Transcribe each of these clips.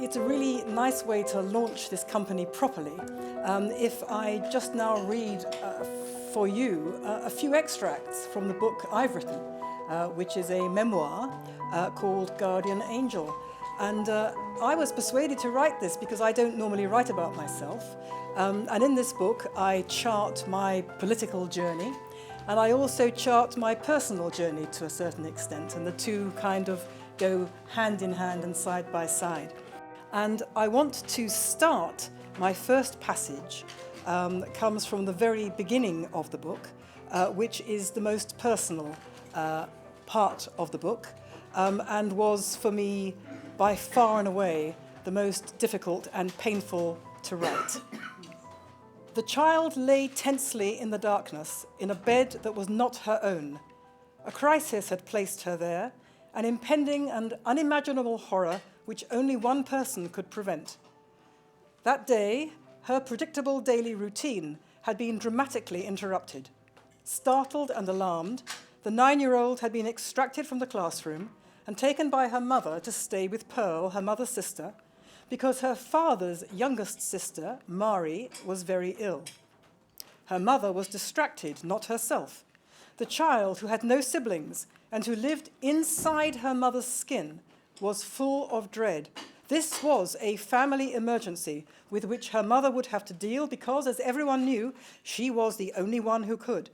It's a really nice way to launch this company properly if I just now read for you a few extracts from the book I've written, which is a memoir called Guardian Angel. And I was persuaded to write this because I don't normally write about myself. And in this book, I chart my political journey, and I also chart my personal journey to a certain extent, and the two kind of go hand in hand and side by side. And I want to start my first passage comes from the very beginning of the book, which is the most personal part of the book, and was for me by far and away the most difficult and painful to write. The child lay tensely in the darkness in a bed that was not her own. A crisis had placed her there, an impending and unimaginable horror which only one person could prevent. That day, her predictable daily routine had been dramatically interrupted. Startled and alarmed, the 9-year-old had been extracted from the classroom and taken by her mother to stay with Pearl, her mother's sister, because her father's youngest sister, Mari, was very ill. Her mother was distracted, not herself. The child, who had no siblings and who lived inside her mother's skin, was full of dread. This was a family emergency with which her mother would have to deal because, as everyone knew, she was the only one who could.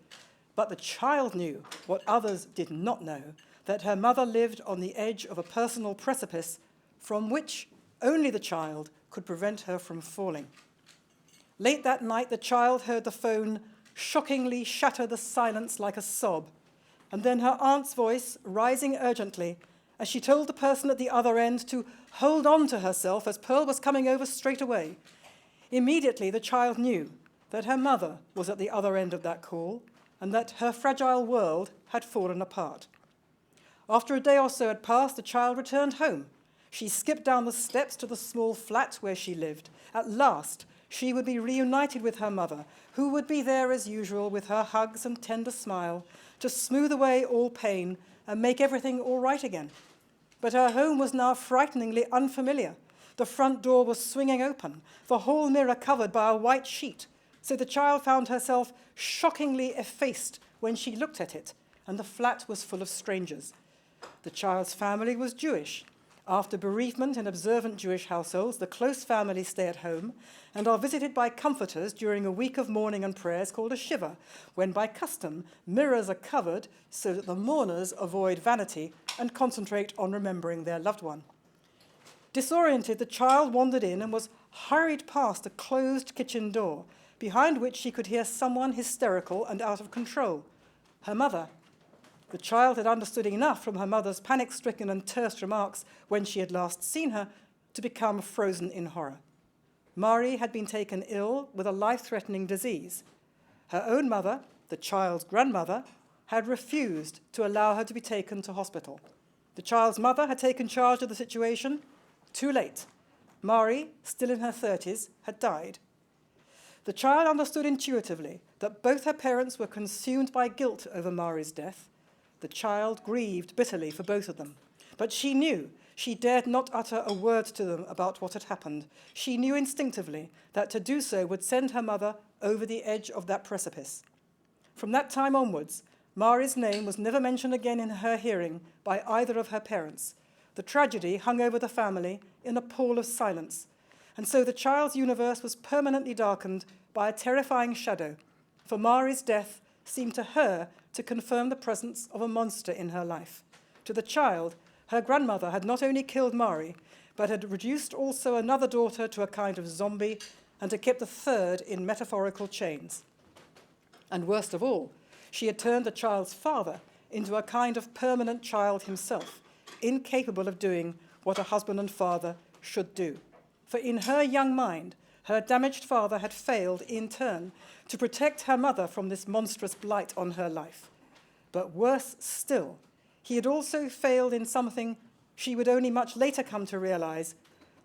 But the child knew what others did not know, that her mother lived on the edge of a personal precipice from which only the child could prevent her from falling. Late that night, the child heard the phone shockingly shatter the silence like a sob, and then her aunt's voice rising urgently as she told the person at the other end to hold on to herself as Pearl was coming over straight away. Immediately, the child knew that her mother was at the other end of that call and that her fragile world had fallen apart. After a day or so had passed, the child returned home. She skipped down the steps to the small flat where she lived. At last, she would be reunited with her mother, who would be there as usual with her hugs and tender smile to smooth away all pain and make everything all right again. But her home was now frighteningly unfamiliar. The front door was swinging open, the hall mirror covered by a white sheet, so the child found herself shockingly effaced when she looked at it, and the flat was full of strangers. The child's family was Jewish. After bereavement in observant Jewish households, the close families stay at home and are visited by comforters during a week of mourning and prayers called a shiva, when by custom mirrors are covered so that the mourners avoid vanity and concentrate on remembering their loved one. Disoriented, the child wandered in and was hurried past a closed kitchen door, behind which she could hear someone hysterical and out of control. Her mother. The child had understood enough from her mother's panic-stricken and terse remarks when she had last seen her to become frozen in horror. Mari had been taken ill with a life-threatening disease. Her own mother, the child's grandmother, had refused to allow her to be taken to hospital. The child's mother had taken charge of the situation. Too late. Mari, still in her 30s, had died. The child understood intuitively that both her parents were consumed by guilt over Mari's death. The child grieved bitterly for both of them, but she knew she dared not utter a word to them about what had happened. She knew instinctively that to do so would send her mother over the edge of that precipice. From that time onwards, Mari's name was never mentioned again in her hearing by either of her parents. The tragedy hung over the family in a pall of silence, and so the child's universe was permanently darkened by a terrifying shadow, for Mari's death seemed to her to confirm the presence of a monster in her life. To the child, her grandmother had not only killed Mari, but had reduced also another daughter to a kind of zombie and had kept the third in metaphorical chains. And worst of all, she had turned the child's father into a kind of permanent child himself, incapable of doing what a husband and father should do. For in her young mind, her damaged father had failed, in turn, to protect her mother from this monstrous blight on her life. But worse still, he had also failed in something she would only much later come to realize,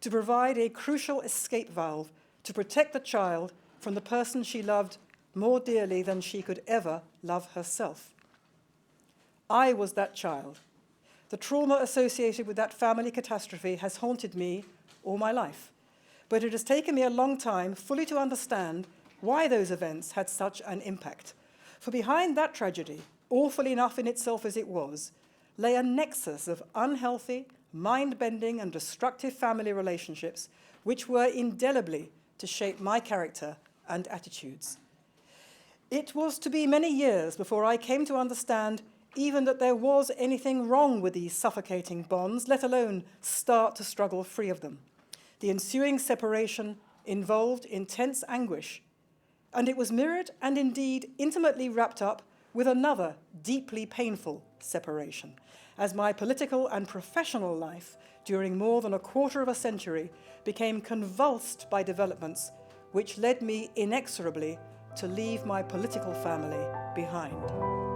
to provide a crucial escape valve to protect the child from the person she loved more dearly than she could ever love herself. I was that child. The trauma associated with that family catastrophe has haunted me all my life. But it has taken me a long time fully to understand why those events had such an impact. For behind that tragedy, awful enough in itself as it was, lay a nexus of unhealthy, mind-bending and destructive family relationships which were indelibly to shape my character and attitudes. It was to be many years before I came to understand even that there was anything wrong with these suffocating bonds, let alone start to struggle free of them. The ensuing separation involved intense anguish, and it was mirrored and indeed intimately wrapped up with another deeply painful separation, as my political and professional life during more than a quarter of a century became convulsed by developments which led me inexorably to leave my political family behind.